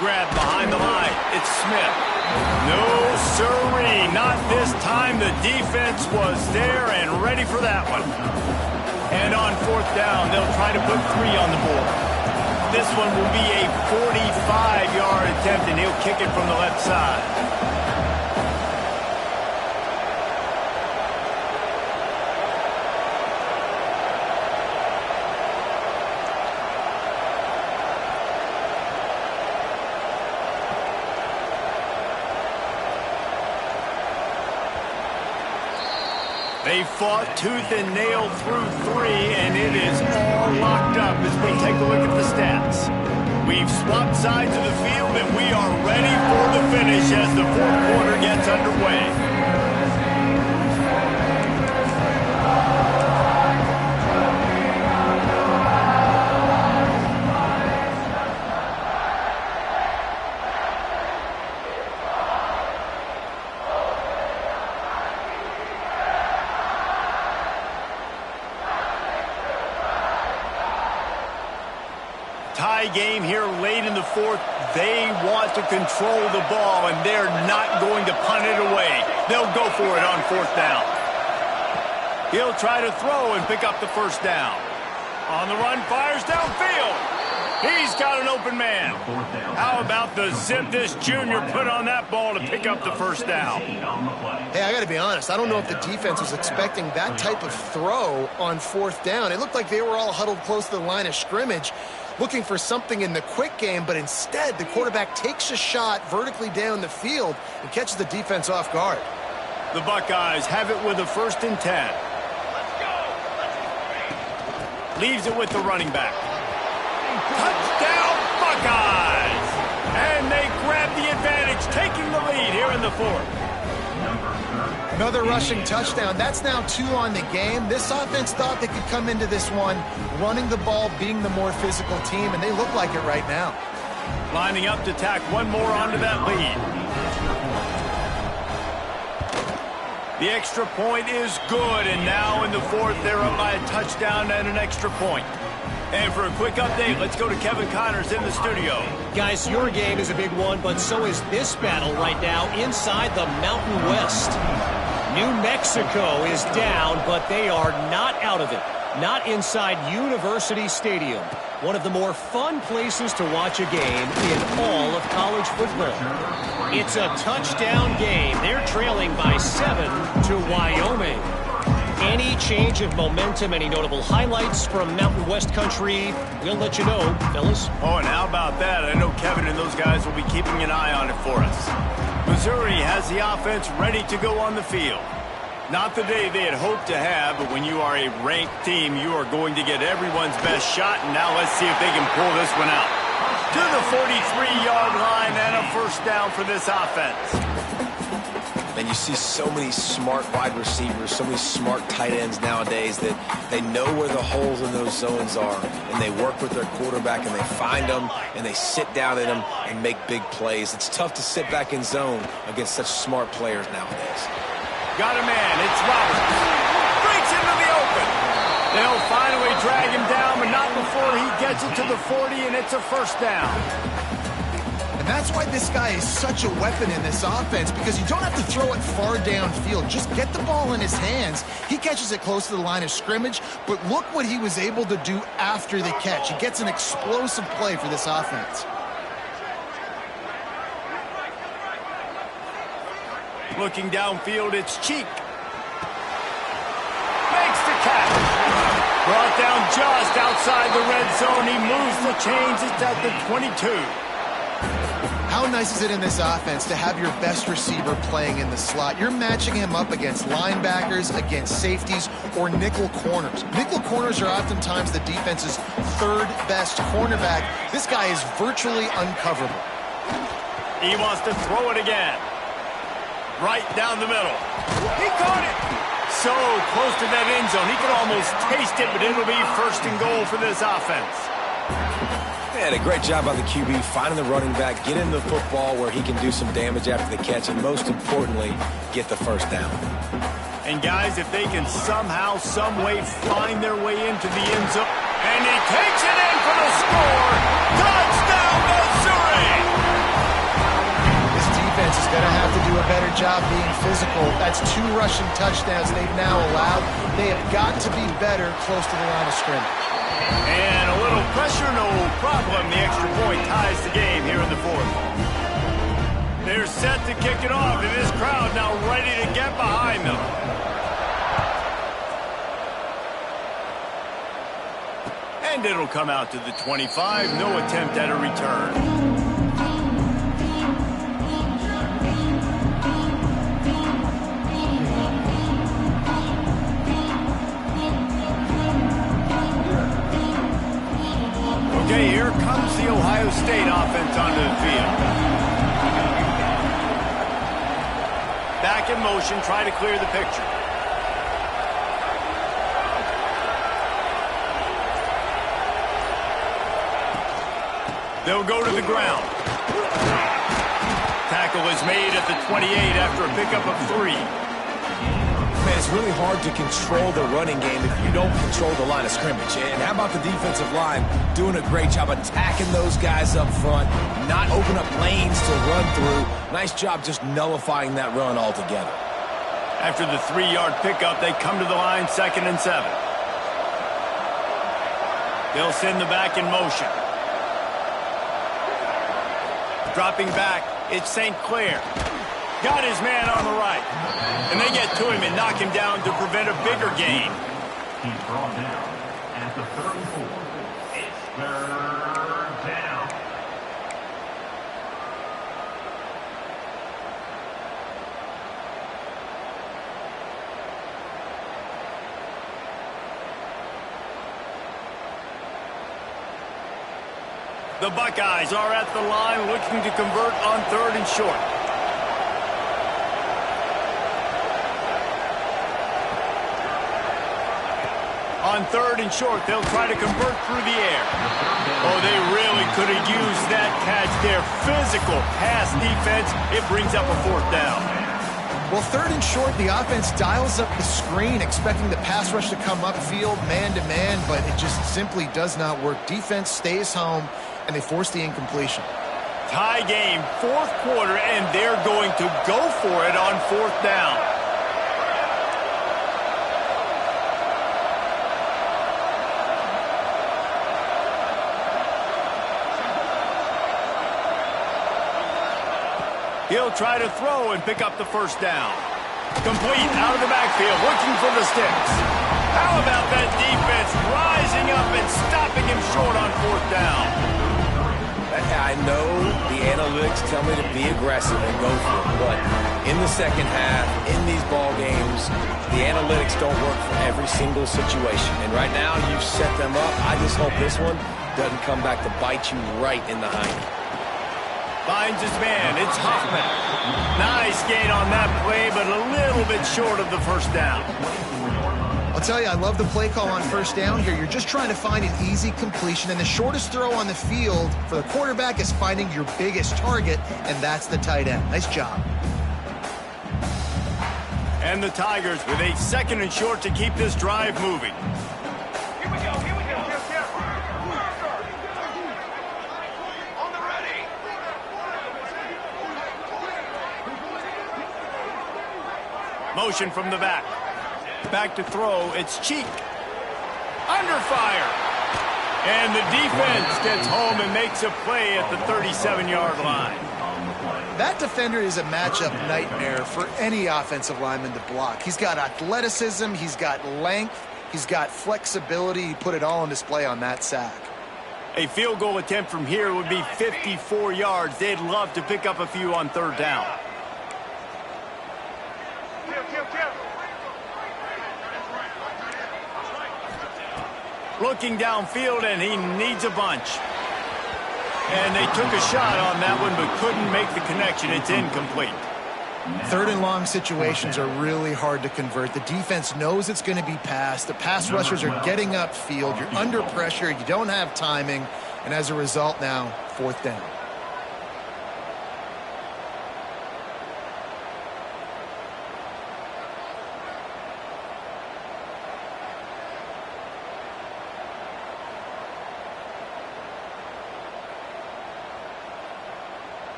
Grab behind the line. It's Smith. No sirree, not this time. The defense was there and ready for that one. And on 4th down, they'll try to put 3 on the board. This one will be a 45-yard attempt, and he'll kick it from the left side. They fought tooth and nail through 3, and it is all locked up as we take a look at the stats. We've swapped sides of the field, and we are ready for the finish as the 4th quarter gets underway. Tie game here late in the 4th. They want to control the ball, and they're not going to punt it away. They'll go for it on 4th down. He'll try to throw and pick up the first down. On the run, fires downfield. He's got an open man. How about the zip this junior put on that ball to pick up the first down? Hey, I got to be honest. I don't know if the defense was expecting that type of throw on 4th down. It looked like they were all huddled close to the line of scrimmage, looking for something in the quick game, but instead the quarterback takes a shot vertically down the field and catches the defense off guard. The Buckeyes have it with a 1st and 10. Leaves it with the running back. Touchdown, Buckeyes! And they grab the advantage, taking the lead here in the 4th. Another rushing touchdown. That's now 2 on the game. This offense thought they could come into this one running the ball, being the more physical team, and they look like it right now. Lining up to tack one more onto that lead. The extra point is good, and now in the 4th, they're up by a touchdown and an extra point. And for a quick update, let's go to Kevin Connors in the studio. Guys, your game is a big one, but so is this battle right now inside the Mountain West. New Mexico is down, but they are not out of it. Not inside University Stadium, one of the more fun places to watch a game in all of college football. It's a touchdown game. They're trailing by 7 to Wyoming. Any change of momentum, any notable highlights from Mountain West country, we'll let you know, fellas. Oh, and how about that? I know Kevin and those guys will be keeping an eye on it for us. Missouri has the offense ready to go on the field. Not the day they had hoped to have, but when you are a ranked team, you are going to get everyone's best shot, and now let's see if they can pull this one out. To the 43-yard line and a first down for this offense. And you see so many smart wide receivers, so many smart tight ends nowadays that they know where the holes in those zones are, and they work with their quarterback, and they find them, and they sit down in them and make big plays. It's tough to sit back in zone against such smart players nowadays. Got a man. It's Roberts. Breaks into the open. They'll finally drag him down, but not before he gets it to the 40, and it's a first down. And that's why this guy is such a weapon in this offense, because you don't have to throw it far downfield. Just get the ball in his hands. He catches it close to the line of scrimmage, but look what he was able to do after the catch. He gets an explosive play for this offense. Looking downfield, it's Cheek. Makes the catch. Brought down just outside the red zone. He moves the chains. It's at the 22. How nice is it in this offense to have your best receiver playing in the slot? You're matching him up against linebackers, against safeties, or nickel corners. Nickel corners are oftentimes the defense's third best cornerback. This guy is virtually uncoverable. He wants to throw it again. Right down the middle. He caught it. So close to that end zone. He could almost taste it, but it'll be first and goal for this offense. And a great job by the QB finding the running back, getting the football where he can do some damage after the catch, and most importantly, get the first down. And guys, if they can somehow, some way find their way into the end zone, and he takes it in for the score. Touchdown, Missouri! This defense is going to have to do a better job being physical. That's 2 rushing touchdowns they've now allowed. They have got to be better close to the line of scrimmage. And a little pressure, no problem. The extra point ties the game here in the 4th. They're set to kick it off, and this crowd now ready to get behind them. And it'll come out to the 25. No attempt at a return. Okay, here comes the Ohio State offense onto the field. Back in motion, try to clear the picture. They'll go to the ground. Tackle is made at the 28 after a pickup of 3. Man, it's really hard to control the running game if you don't control the line of scrimmage. And how about the defensive line doing a great job attacking those guys up front, not open up lanes to run through. Nice job just nullifying that run altogether. After the 3-yard pickup, they come to the line, 2nd and 7. They'll send the back in motion. Dropping back, it's St. Clair. Got his man on the right. And they get to him and knock him down to prevent a bigger gain. He's brought down at the 34. It's 3rd down. The Buckeyes are at the line looking to convert on 3rd and short. On 3rd and short, they'll try to convert through the air. Oh, they really could have used that catch there. Physical pass defense. It brings up a 4th down. Well, 3rd and short, the offense dials up the screen, expecting the pass rush to come upfield man-to-man, but it just simply does not work. Defense stays home, and they force the incompletion. Tie game, 4th quarter, and they're going to go for it on 4th down. He'll try to throw and pick up the 1st down. Complete out of the backfield, looking for the sticks. How about that defense rising up and stopping him short on 4th down? I know the analytics tell me to be aggressive and go for it, but in the second half, in these ball games, the analytics don't work for every single situation. And right now, you've set them up. I just hope this one doesn't come back to bite you right in the hiney. Finds his man. It's Hoffman. Nice gain on that play, but a little bit short of the first down. I'll tell you, I love the play call on first down here. You're just trying to find an easy completion, and the shortest throw on the field for the quarterback is finding your biggest target, and that's the tight end. Nice job. And the Tigers with a 2nd and short to keep this drive moving. Here we go. On the ready. Motion from the back. Back to throw. It's Cheek. Under fire. And the defense gets home and makes a play at the 37-yard line. That defender is a matchup nightmare for any offensive lineman to block. He's got athleticism, he's got length, he's got flexibility. He put it all on display on that sack. A field goal attempt from here would be 54 yards. They'd love to pick up a few on 3rd down. Looking downfield, and he needs a bunch. And they took a shot on that one, but couldn't make the connection. It's incomplete. 3rd and long situations are really hard to convert. The defense knows it's going to be passed. The pass rushers are getting upfield. You're under pressure. You don't have timing. And as a result now, 4th down.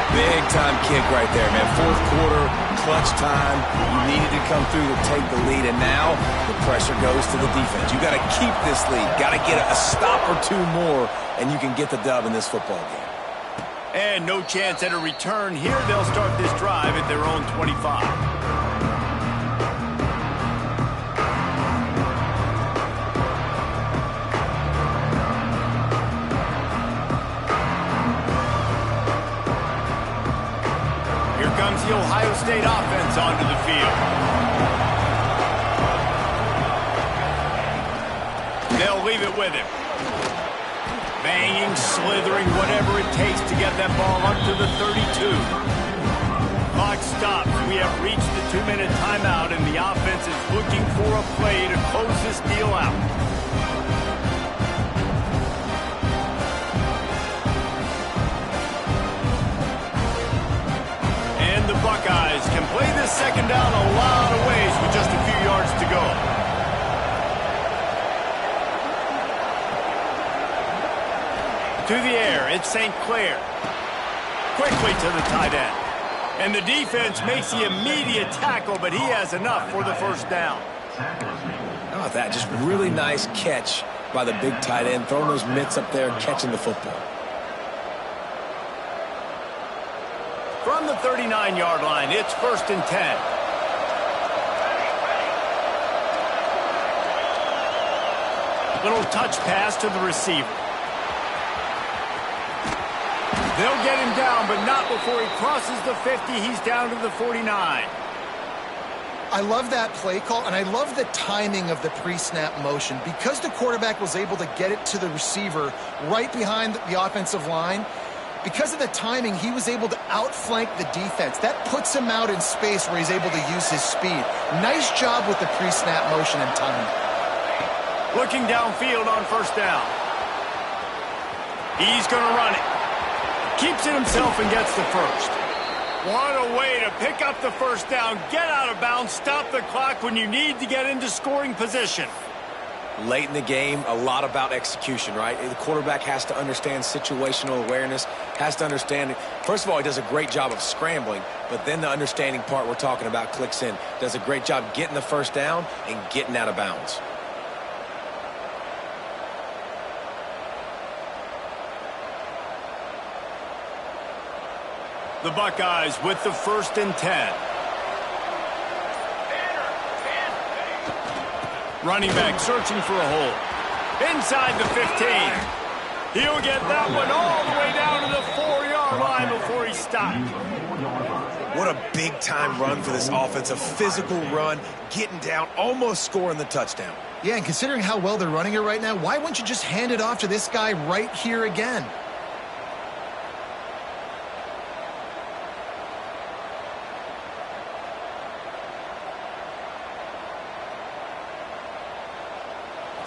Big-time kick right there, man. 4th quarter, clutch time. You needed to come through to take the lead, and now the pressure goes to the defense. You got to keep this lead. Got to get a stop or two more, and you can get the dub in this football game. And no chance at a return here. They'll start this drive at their own 25. Comes the Ohio State offense onto the field. They'll leave it with him. Banging, slithering, whatever it takes to get that ball up to the 32. Clock stops. We have reached the 2-minute timeout, and the offense is looking for a play to close this deal out. The Buckeyes can play this 2nd down a lot of ways with just a few yards to go. To the air, it's St. Clair. Quickly to the tight end. And the defense makes the immediate tackle, but he has enough for the 1st down. How about that? Just really nice catch by the big tight end, throwing those mitts up there and catching the football. From the 39-yard line, it's 1st and 10. Little touch pass to the receiver. They'll get him down, but not before he crosses the 50. He's down to the 49. I love that play call, and I love the timing of the pre-snap motion. Because the quarterback was able to get it to the receiver right behind the offensive line, because of the timing, he was able to outflank the defense. That puts him out in space where he's able to use his speed. Nice job with the pre-snap motion and timing. Looking downfield on 1st down. He's going to run it. Keeps it himself and gets the 1st. What a way to pick up the 1st down, get out of bounds, stop the clock when you need to get into scoring position. Late in the game, a lot about execution, right? The quarterback has to understand situational awareness, has to understand it. First of all, he does a great job of scrambling, but then the understanding part we're talking about clicks in. Does a great job getting the 1st down and getting out of bounds. The Buckeyes with the 1st and 10. Running back searching for a hole. Inside the 15. He'll get that one all the way down to the 4-yard line before he stopped. What a big-time run for this offense. A physical run, getting down, almost scoring the touchdown. Yeah, and considering how well they're running it right now, why wouldn't you just hand it off to this guy right here again?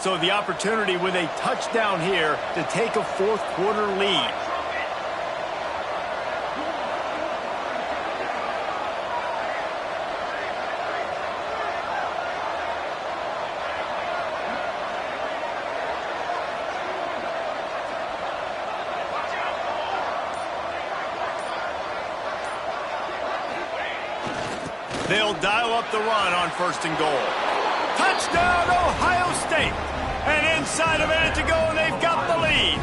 So the opportunity with a touchdown here to take a fourth-quarter lead. They'll dial up the run on 1st and goal. Touchdown, Ohio State! And inside a minute to go, and they've got the lead.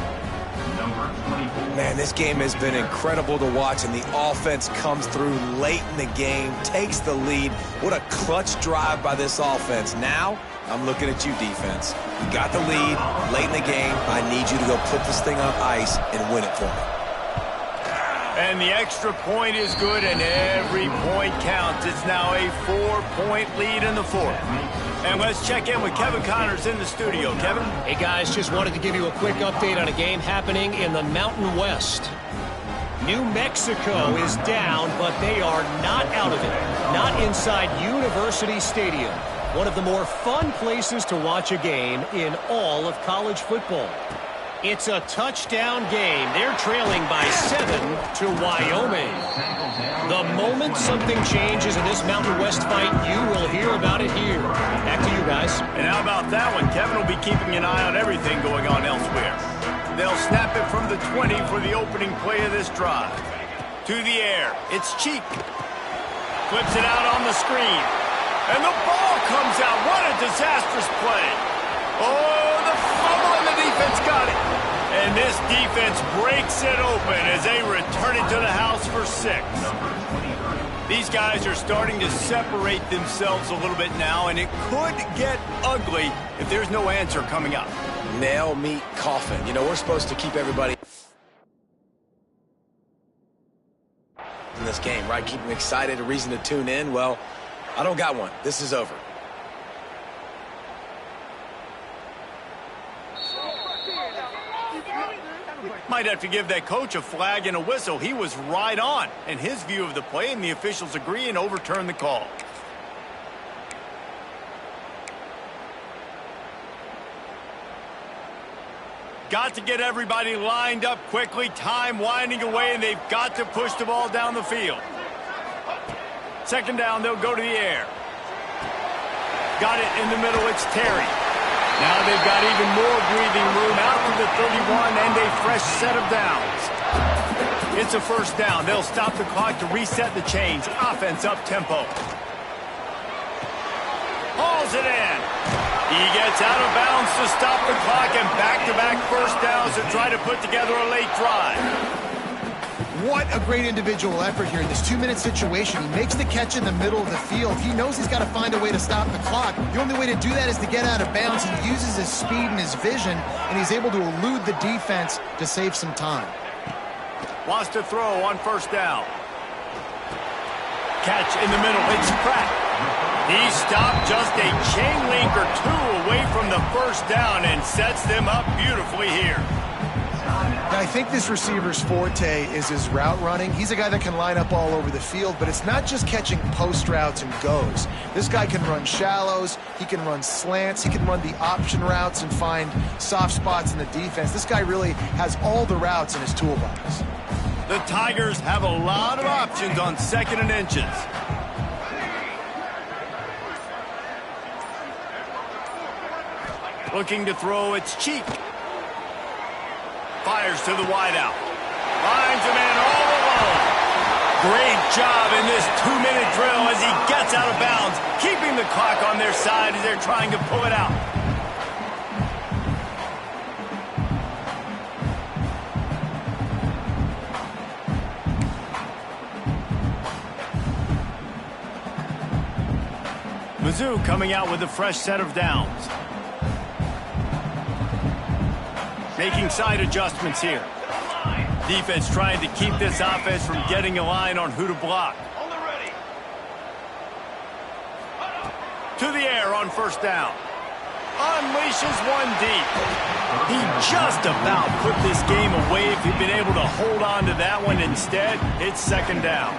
Man, this game has been incredible to watch, and the offense comes through late in the game, takes the lead. What a clutch drive by this offense. Now, I'm looking at you, defense. You got the lead late in the game. I need you to go put this thing on ice and win it for me. And the extra point is good, and every point counts. It's now a 4-point lead in the fourth. And let's check in with Kevin Connors in the studio. Kevin? Hey, guys, just wanted to give you a quick update on a game happening in the Mountain West. New Mexico is down, but they are not out of it. Not inside University Stadium, one of the more fun places to watch a game in all of college football. It's a touchdown game. They're trailing by 7 to Wyoming. The moment something changes in this Mountain West fight, you will hear about it here. Back to you guys. And how about that one? Kevin will be keeping an eye on everything going on elsewhere. They'll snap it from the 20 for the opening play of this drive. To the air. It's Cheek. Flips it out on the screen. And the ball comes out. What a disastrous play. Oh, the fumble, and the defense got it. And this defense breaks it open as they return it to the house for 6. These guys are starting to separate themselves a little bit now, and it could get ugly if there's no answer coming up. Nail, meat, coffin. You know, we're supposed to keep everybody in this game, right? Keep them excited, a reason to tune in. Well, I don't got one. This is over. Might have to give that coach a flag and a whistle. He was right on in his view of the play, and the officials agree and overturn the call. Got to get everybody lined up quickly. Time winding away, and they've got to push the ball down the field. 2nd down, they'll go to the air. Got it in the middle. It's Terry. Now they've got even more breathing room out to the 31 and a fresh set of downs. It's a 1st down. They'll stop the clock to reset the chains. Offense up tempo. Hauls it in. He gets out of bounds to stop the clock, and back-to-back 1st downs to try to put together a late drive. What a great individual effort here in this 2-minute situation. He makes the catch in the middle of the field. He knows he's got to find a way to stop the clock. The only way to do that is to get out of bounds. He uses his speed and his vision, and he's able to elude the defense to save some time. Wants to throw on 1st down. Catch in the middle. It's Pratt. He stopped just a chain link or 2 away from the 1st down and sets them up beautifully here. Now, I think this receiver's forte is his route running. He's a guy that can line up all over the field, but it's not just catching post routes and goes. This guy can run shallows, he can run slants, he can run the option routes and find soft spots in the defense. This guy really has all the routes in his toolbox. The Tigers have a lot of options on 2nd and inches. Looking to throw, it's Cheek. Fires to the wideout. Lines him in all alone. Great job in this 2-minute drill as he gets out of bounds, keeping the clock on their side as they're trying to pull it out. Mizzou coming out with a fresh set of downs. Making side adjustments here. Defense trying to keep this offense from getting a line on who to block. To the air on first down. Unleashes one deep. He just about put this game away if he'd been able to hold on to that one. Instead, it's second down.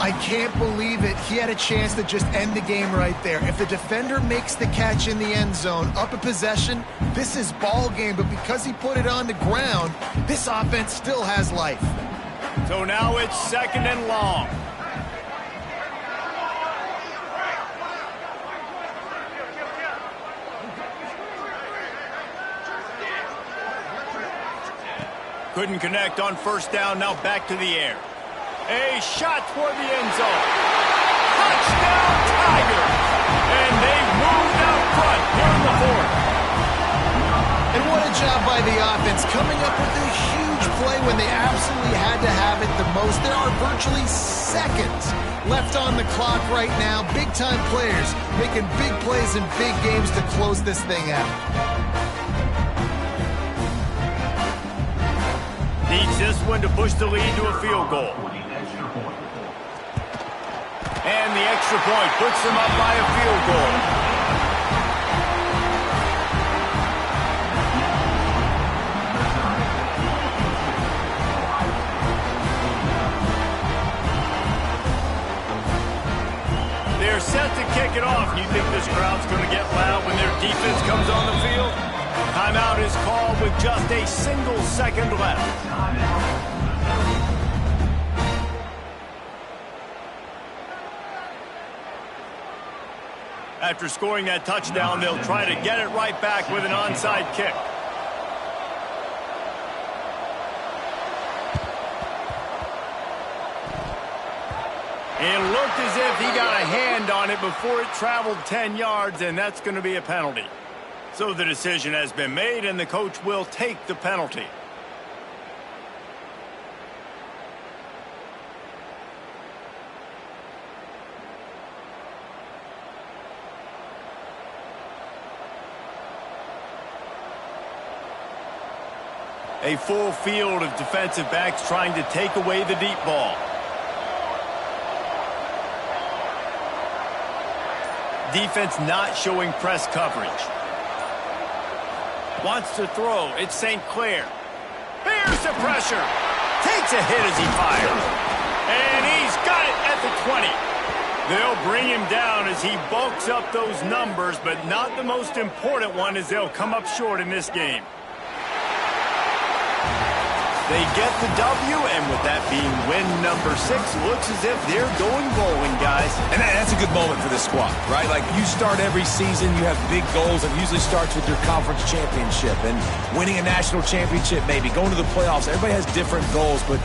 I can't believe it. He had a chance to just end the game right there. If the defender makes the catch in the end zone, up a possession, this is ball game. But because he put it on the ground, this offense still has life. So now it's second and long. Couldn't connect on first down. Now back to the air. A shot toward the end zone. Touchdown, Tigers! And they moved out front here in the fourth. And what a job by the offense, coming up with a huge play when they absolutely had to have it the most. There are virtually seconds left on the clock right now. Big-time players making big plays in big games to close this thing out. Needs this one to push the lead to a field goal. And the extra point puts them up by a field goal. They're set to kick it off. You think this crowd's going to get loud when their defense comes on the field? Timeout is called with just a single second left. After scoring that touchdown, they'll try to get it right back with an onside kick. It looked as if he got a hand on it before it traveled 10 yards, and that's going to be a penalty. So the decision has been made, and the coach will take the penalty. A full field of defensive backs trying to take away the deep ball. Defense not showing press coverage. Wants to throw. It's St. Clair. Here's the pressure. Takes a hit as he fires. And he's got it at the 20. They'll bring him down as he bulks up those numbers, but not the most important one as they'll come up short in this game. They get the W, and with that being win number 6, looks as if they're going bowling, guys. And that's a good moment for this squad, right? Like, you start every season, you have big goals, and usually starts with your conference championship and winning a national championship, maybe going to the playoffs. Everybody has different goals, but